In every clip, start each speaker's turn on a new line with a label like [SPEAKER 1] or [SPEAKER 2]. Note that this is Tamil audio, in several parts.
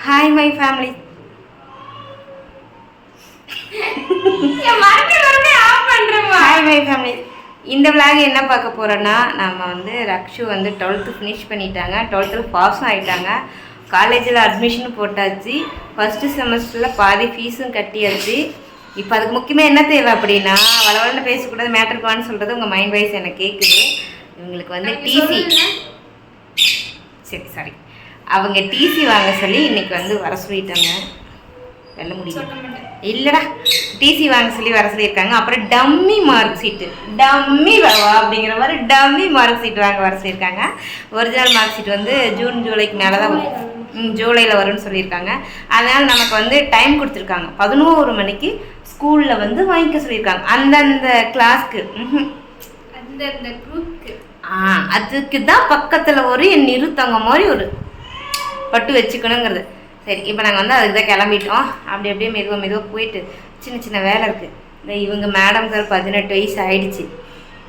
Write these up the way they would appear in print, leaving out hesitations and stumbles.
[SPEAKER 1] Hi my family. Hi my family. இந்த vlog என்ன பார்க்க போறோம்னா நாம வந்து ரக்ஷு வந்து 12th finish பண்ணிட்டாங்க. 12th பாஸ் ஆயிட்டாங்க. காலேஜில் அட்மிஷன் போட்டாச்சு. ஃபர்ஸ்ட் செமஸ்டரில் பாதி ஃபீஸும் கட்டியாச்சு. இப்போ அதுக்கு முக்கியமாக என்ன தேவை அப்படின்னா வளவளன்னு பேசக்கூடாது மேட்டருக்கான்னு சொல்கிறது உங்கள் மைண்ட் வைஸ் எனக்கு கேட்குது. இவங்களுக்கு வந்து டிசி சரி அவங்க டிசி வாங்க சொல்லி இன்னைக்கு வந்து வர சொல்லிட்டாங்க. வெல்ல முடியும் இல்லைடா, டிசி வாங்க சொல்லி வர சொல்லியிருக்காங்க. அப்புறம் டம்மி மார்க் ஷீட்டு டம்மி வரவா அப்படிங்கிற மாதிரி டம்மி மார்க் ஷீட் வாங்க வர சொல்லியிருக்காங்க. ஒரிஜினல் மார்க் ஷீட் வந்து ஜூன் ஜூலைக்கு மேலே தான் ஜூலையில் வரும்னு சொல்லியிருக்காங்க. அதனால் நமக்கு வந்து டைம் கொடுத்துருக்காங்க. 11 மணிக்கு ஸ்கூலில் வந்து வாங்கிக்க சொல்லியிருக்காங்க. அந்தந்த கிளாஸ்க்கு
[SPEAKER 2] அந்தந்த குரூப்க்கு
[SPEAKER 1] அதுக்கு தான் பக்கத்தில் ஒரு நிறுத்தங்க மாதிரி ஒரு பட்டு வச்சுக்கணுங்கிறது. சரி, இப்போ நாங்கள் வந்து அதுக்கு தான் கிளம்பிட்டோம். அப்படியே மெதுவாக போயிட்டு சின்ன வேலை இருக்குது. இந்த இவங்க மேடம்க்கு 18 வயசு ஆயிடுச்சு.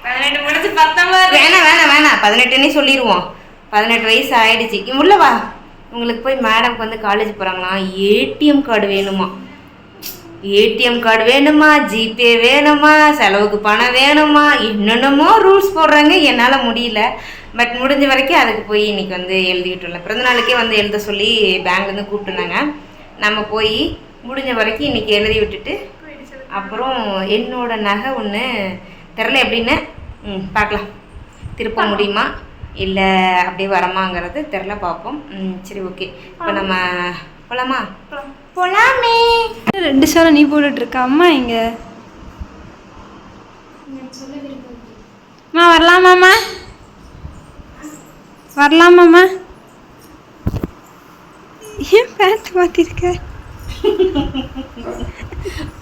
[SPEAKER 2] 18 முடிச்சு 19
[SPEAKER 1] வேணாம் 18ன்னே சொல்லிடுவோம். 18 வயசு ஆயிடுச்சு. உள்ளவா உங்களுக்கு போய் மேடம்க்கு வந்து காலேஜ் போகிறாங்களா, ஏடிஎம் கார்டு வேணுமா, ஏடிஎம் கார்டு வேணுமா, ஜிபே வேணுமா, செலவுக்கு பணம் வேணுமா, என்னென்னமோ ரூல்ஸ் போடுறாங்க. என்னால் முடியல. பட் முடிஞ்ச வரைக்கும் அதுக்கு போய் இன்றைக்கி வந்து எழுதிக்கிட்டோம்ல. பிறந்த நாளைக்கே வந்து எழுத சொல்லி பேங்க்லேருந்து கூப்பிட்டுருந்தாங்க. நம்ம போய் முடிஞ்ச வரைக்கும் இன்றைக்கி எழுதி விட்டுட்டு அப்புறம் என்னோட நகை ஒன்று தெரில எப்படின்னு பார்க்கலாம். திருப்ப முடியுமா இல்லை அப்படியே வரமாங்கிறது தெரில, பார்ப்போம். சரி ஓகே, இப்போ நம்ம போகலாமா? போகலாமே.
[SPEAKER 2] 2 சாரம் நீ போட்டுட்ருக்க. அம்மா எங்க அம்மா வரலாமாம்மா? வரலாமாம்மா? ஏன் பேண்ட் மாற்றிருக்க?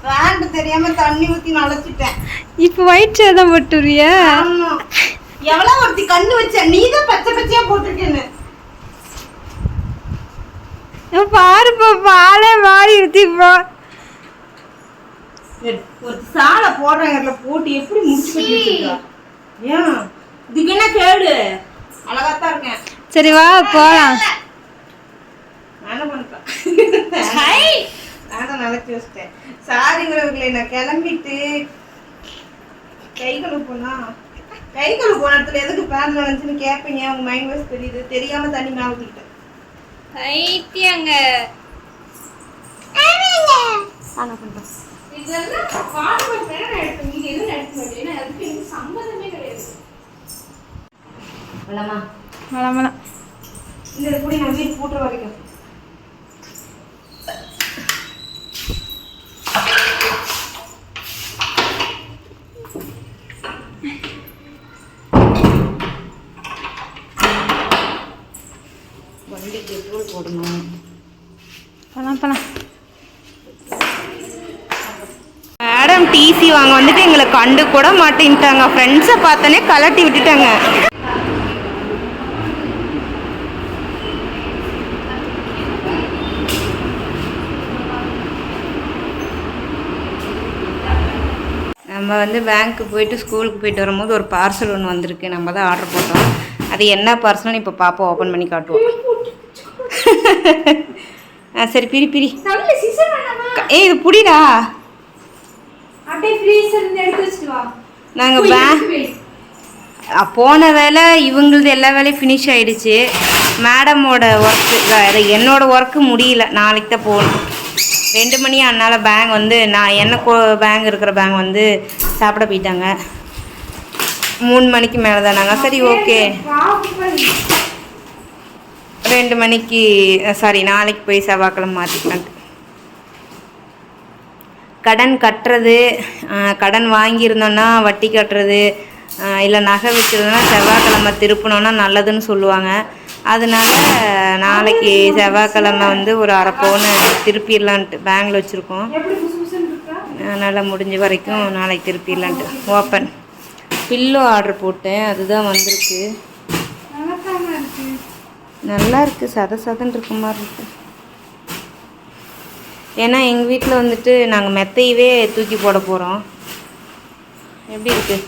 [SPEAKER 1] பேண்ட் தெரியாம தண்ணி ஊற்றி நனைச்சிட்டேன்.
[SPEAKER 2] இப்போ ஒயிட் ஷர்ட் தான் போட்டுருவிய?
[SPEAKER 1] எவ்வளோ ஒருத்தி கண்ணு வச்ச, நீ தான் பச்சையா போட்டிருக்கேன்னு
[SPEAKER 2] பாருப்பா, பாலே மாறி இருத்திப்பா.
[SPEAKER 1] ஒரு சாலை போடுறாங்க போட்டு எப்படி முடிச்சு கட்டி வச்சிருக்கா? ஏன் இதுக்கு என்ன கேடு? அழகாத்தான் இருக்கேன்.
[SPEAKER 2] சரி வா போலாம்.
[SPEAKER 1] நானும் பண்ணிட்டேன். நானும் நினைச்சு வச்சிட்டேன். சாரிங்கிறவர்களை நான் கிளம்பிட்டு கை கழுவு போன இடத்துல எதுக்கு பேன் நினைச்சுன்னு கேட்பீங்க. உங்க மைண்ட் வாய்ஸ் தெரியுது. தெரியாம தண்ணி மேல ஊத்திட்டேன்.
[SPEAKER 2] ஐத்தியங்க
[SPEAKER 1] ஆனா பண்றேன்.
[SPEAKER 2] இதெல்லாம் பாட்டு பேர் எடுத்து நீங்க எதுவும் எடுக்க மாட்டீங்கன்னா அதுக்கு எனக்கு சம்பந்தமே கிடையாது.
[SPEAKER 1] வளமா இந்த கூட நம்ம வீட்டு போட்டுற வரைக்கும் வண்டி பெட்ரோல் போடணும்.
[SPEAKER 2] பண்ணலாம்.
[SPEAKER 1] மேடம் டிசி வாங்க வந்துட்டு எங்களை கண்டு கூட மாட்டேன்ட்டாங்க. ஃப்ரெண்ட்ஸை பார்த்தோன்னே கலட்டி விட்டுட்டாங்க. நம்ம வந்து பேங்க்கு போயிட்டு ஸ்கூலுக்கு போயிட்டு வரும்போது ஒரு பார்சல் ஒன்று வந்திருக்கு. நம்ம தான் ஆர்டர் போட்டோம். அது என்ன பார்சல்னு இப்போ பாப்பா ஓப்பன் பண்ணி காட்டுவோம். சரி பிரி இது புடிடா. நாங்கள் போன வேலை இவங்களது எல்லா வேலையும் ஃபினிஷ் ஆகிடுச்சு. மேடமோட ஒர்க்கு என்னோட ஒர்க்கு முடியல. நாளைக்கு தான் போகணும். 2 மணி. அதனால் பேங்க் வந்து பேங்க் இருக்கிற பேங்க் வந்து சாப்பிட போயிட்டாங்க. 3 மணிக்கு மேலே தான் நாங்கள். சரி ஓகே 2 மணிக்கு நாளைக்கு போய் செவ்வாய்க்கிழமை மாற்றிக்கலான்ட்டு. கடன் கட்டுறது, கடன் வாங்கியிருந்தோன்னா வட்டி கட்டுறது, இல்லை நகை வச்சுருந்தோன்னா செவ்வாய்க்கிழமை திருப்பினோன்னா நல்லதுன்னு சொல்லுவாங்க. அதனால நாளைக்கு செவ்வாய்க்கிழமை வந்து ஒரு 1/2 பவுன் திருப்பிடலான்ட்டு பேங்கில் வச்சுருக்கோம். அதனால் முடிஞ்ச வரைக்கும் நாளைக்கு திருப்பிடலான்ட்டு. ஓப்பன் பில்லோ ஆர்டர் போட்டேன். அதுதான் வந்திருக்கு. நல்லா இருக்குது. சதன்னு இருக்க மாதிரி இருக்குது. ஏன்னா எங்கள் வீட்டில் வந்துட்டு நாங்கள் மெத்தையவே தூக்கி போட போகிறோம். எப்படி இருக்குது?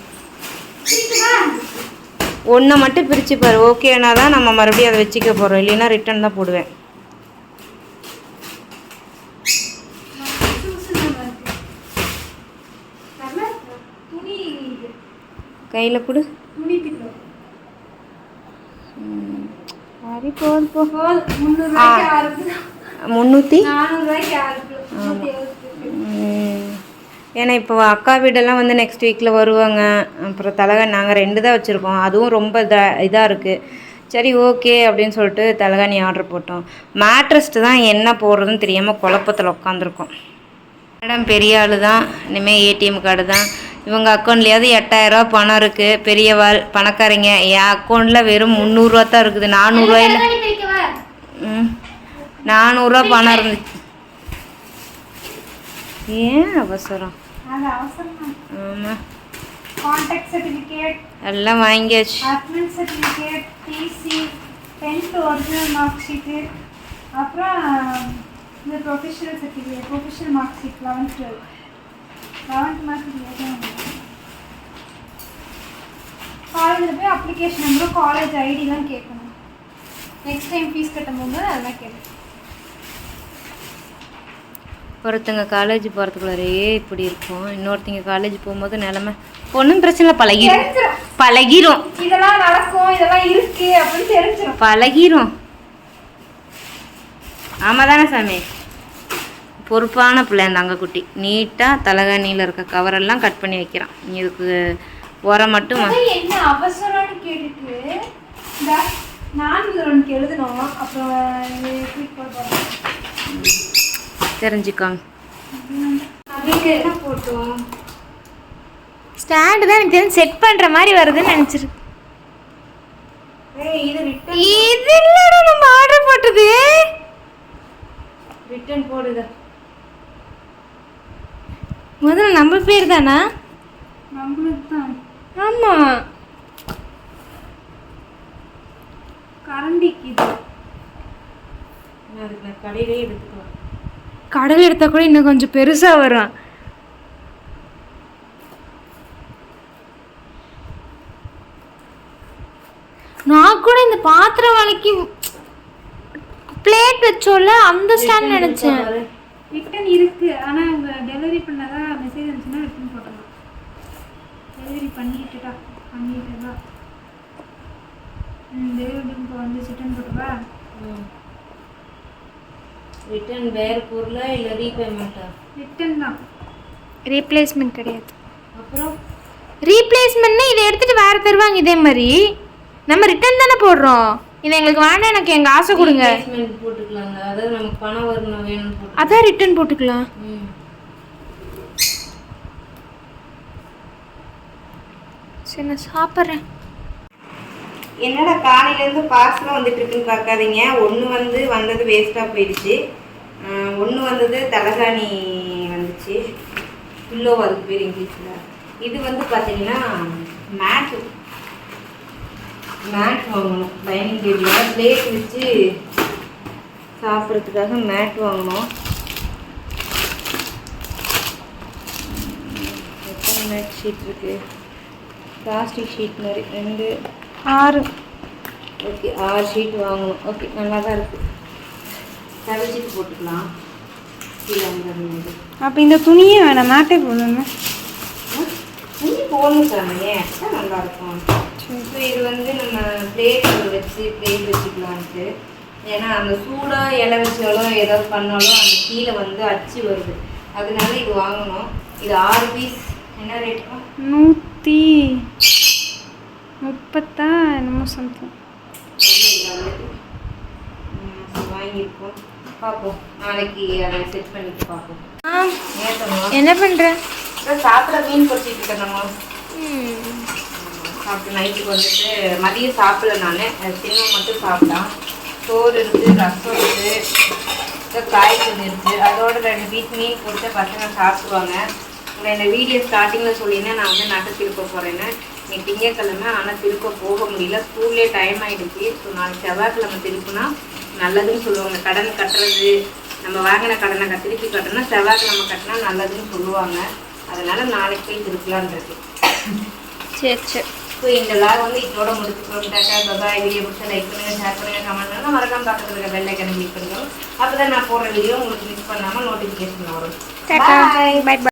[SPEAKER 1] ஒன்றை மட்டும் பிரித்து பாரு. ஓகேனா தான் நம்ம மறுபடியும் அதை வச்சுக்க போகிறோம். இல்லைன்னா ரிட்டன் தான் போடுவேன். கையில் கொடு.
[SPEAKER 2] முடித்துக்கலாம்.
[SPEAKER 1] சரி போதும் போ.
[SPEAKER 2] 300 ரூபாய்க்கு 6 கிலோ.
[SPEAKER 1] 300
[SPEAKER 2] 400 ரூபாய்க்கு 6 கிலோ. 170.
[SPEAKER 1] ஏன்னா இப்போ அக்கா வீடெல்லாம் வந்து நெக்ஸ்ட் வீக்கில் வருவாங்க. அப்புறம் தலகாணி நாங்கள் 2 தான் வச்சுருக்கோம். அதுவும் ரொம்ப இதாக இருக்குது. சரி ஓகே அப்படின்னு சொல்லிட்டு தலகாணி ஆர்டர் போட்டோம். மேட்ரஸ்ட்டு தான் என்ன போடுறதுன்னு தெரியாமல் குழப்பத்தில் உட்காந்துருக்கோம். மேடம் பெரிய ஆள் தான். இனிமேல் ஏடிஎம் கார்டு தான். இவங்க அக்கௌண்ட்லேயாவது 8000 பணம் இருக்குது. பெரியவாள் பணக்காரங்க. என் அக்கௌண்ட்டில் வெறும் 300 தான் இருக்குது. 400 400 பணம் இருந்துச்சு. ஏன் அவசரம்?
[SPEAKER 2] அது அவசரம்.
[SPEAKER 1] ஆமாம்,
[SPEAKER 2] கான்டாக்ட் சர்டிஃபிகேட்
[SPEAKER 1] எல்லாம் வாங்கியாச்சு.
[SPEAKER 2] Admin certificate, TC, 10th original mark sheet, அப்புறம் இந்த professional certificate, professional mark sheet 11th mark sheet. காலேஜில் போய் அப்ளிகேஷன் நம்பரும் காலேஜ் ஐடி தான் கேட்கணும். நெக்ஸ்ட் டைம் ஃபீஸ் கட்டும்போது அதெல்லாம் கேட்கணும்.
[SPEAKER 1] ஒருத்தங்க காலேஜ் போகிறதுக்குள்ளே இப்படி இருக்கும். இன்னொருத்தங்க காலேஜ் போகும்போது நிலமை ஒன்றும் பிரச்சனை பழகிரும்.
[SPEAKER 2] இதெல்லாம் நடக்கும், இதெல்லாம் இருக்கு அப்படின்னு தெரிஞ்சிடும்.
[SPEAKER 1] பழகிரும். ஆமாம் தானே சாமி? பொறுப்பான பிள்ளை அந்த அங்கக்குட்டி. நீட்டாக தலகாணியில் இருக்க கவரெல்லாம் கட் பண்ணி வைக்கிறான். இதுக்கு உரம் மட்டும்
[SPEAKER 2] என்ன அவசரம்னு கேட்டுட்டு நான் ஒன்று எழுதணும். அப்புறம்
[SPEAKER 1] தெரிஞ்சுக்கோங்க.
[SPEAKER 2] என்ன போட்டோம்?
[SPEAKER 1] ஸ்டாண்டு தான் எனக்கு தெரிஞ்சு செட் பண்ணுற மாதிரி வருதுன்னு நினச்சிருக்கு. இது இல்லைடா நம்ம ஆர்டர் போட்டது. ரிட்டர்ன் போடுதா? முதல்ல நம்ம பேர் தானா?
[SPEAKER 2] நம்மளுக்கு தான்.
[SPEAKER 1] ஆமாம்,
[SPEAKER 2] கரண்டிக்கு இது.
[SPEAKER 1] அதுக்கு நான் கடையிலே எடுத்துக்கலாம்.
[SPEAKER 2] கடையில் எடுத்தால் கூட இன்னும் கொஞ்சம் பெருசாக வரும். நான் கூட இந்த பாத்திரம் வலைக்கு பிளேட் வச்சோல்ல அந்த ஸ்டாண்ட் நினச்சேன். ரிட்டன் இருக்கு, ஆனால் அவங்க டெலிவரி பண்ணாதான் மெசேஜ் இருந்துச்சுன்னா ரிட்டன் போட்டலாம். டெலிவரி பண்ணிட்டுடா பண்ணிட்டுதான் டெலிவரி இப்போ வந்து ரிட்டன் போட்டுவா.
[SPEAKER 1] ரிட்டர்ன் வேறு பொருளா இல்லை ரீபேமெண்ட்டா?
[SPEAKER 2] ரிட்டன் தான், ரீப்ளேஸ்மெண்ட் கிடையாது.
[SPEAKER 1] அப்புறம்
[SPEAKER 2] ரீப்ளேஸ்மெண்ட்னா இதை எடுத்துகிட்டு வேறு தருவாங்க. இதே மாதிரி நம்ம ரிட்டன் தானே போடுறோம். இது எங்களுக்கு வேண்டாம், எனக்கு எங்கள் ஆசை கொடுங்க.
[SPEAKER 1] ரீப்ளேஸ்மெண்ட் போட்டுக்கலாங்க. அதாவது நமக்கு பணம் வரணும் வேணும்னு போட்டு
[SPEAKER 2] அதான் ரிட்டன் போட்டுக்கலாம். சரி நான் சாப்பிட்றேன்.
[SPEAKER 1] என்னடா காலையிலேருந்து பார்சலாக வந்துட்டு இருக்குன்னு பார்க்காதீங்க. ஒன்று வந்தது வேஸ்ட்டாக போயிடுச்சு. ஒன்று வந்தது தலகாணி வந்துச்சு. பில்லோ அதுக்கு பேர் இங்கிலீஷில். இது பார்த்தீங்கன்னா மேட் வாங்கணும். டைனிங் டேபிளில் பிளேட் வச்சு சாப்பிட்றதுக்காக மேட் வாங்கணும். எத்தனை மேட் ஷீட் இருக்குது? பிளாஸ்டிக் ஷீட் மாதிரி 2 6. ஓகே 6 ஷீட் வாங்கணும். ஓகே நல்லா தான் இருக்குது. தவிச்சிட்டு போட்டுக்கலாம். கீழே வந்துடுது.
[SPEAKER 2] அப்போ இந்த துணியே வேணாம், மேட்டே போடணும்.
[SPEAKER 1] துணி போடணும் சாமி, ஏன் நல்லாயிருக்கும். ஸோ இது நம்ம பிளேட் வச்சு பிளேட் வச்சுக்கலான்ட்டு. ஏன்னா அந்த சூடாக இலை வச்சாலும் ஏதாவது பண்ணாலும் அந்த கீழே அச்சு வருது. அதனால இது வாங்கணும். இது 6 பீஸ். என்ன ரேட்டுக்கா?
[SPEAKER 2] 130 என்னமோ சம்திங்
[SPEAKER 1] வாங்கியிருக்கோம். பார்ப்போம், நாளைக்கு அதை செட் பண்ணிட்டு பார்ப்போம்.
[SPEAKER 2] என்ன பண்ணுறேன்?
[SPEAKER 1] சாப்பிட மீன் பொறிச்சிட்டு இருக்கேன். நம்ம சாப்பிட்டு நைட்டுக்கு மதியம் சாப்பிடல. நான் சின்ன மட்டும் சாப்பிட்டான். சோறு இருக்குது, ரசம் இருக்குது, காய்கறி இருக்குது. அதோட 2 பீஸ் மீன் கொடுத்து பசங்க சாப்பிடுவாங்க. இந்த வீடியோ ஸ்டார்டிங்கில் சொல்லியிருந்தேன் நான் நட்டை திருப்ப போகிறேன்னு. இன்னைக்கு திங்கக்கிழமை, ஆனால் திருப்ப போக முடியல. ஸ்கூல்லே டைம் ஆகிடுச்சு. ஸோ நாளைக்கு செவ்வாய்க்கிழமை திருப்பினா நல்லதுன்னு சொல்லுவாங்க. கடன் கட்டுறது, நம்ம வாங்கின கடனை திருப்பி கட்டணும்னா செவ்வாய்க்கிழமை கட்டினா நல்லதுன்னு சொல்லுவாங்க. அதனால் நாளைக்கு போய் திருப்பலான்றது.
[SPEAKER 2] சரி சரி.
[SPEAKER 1] ஸோ இந்த லாக் இதோட முடிச்சுக்கிறோம். டாட்டா பாய். வீடியோ பிடிச்சா லைக் பண்ணுங்கள், ஷேர் பண்ணுங்கள், கமெண்ட் பண்ணுங்கள். மறக்காம பக்கத்தில் இருக்க பெல் ஐக்கனை கிளிக் பண்ணுங்கள். அப்போ தான் நான் போடுற வீடியோ உங்களுக்கு மிஸ் பண்ணாமல் நோட்டிஃபிகேஷன் வரும்.
[SPEAKER 2] Bye by.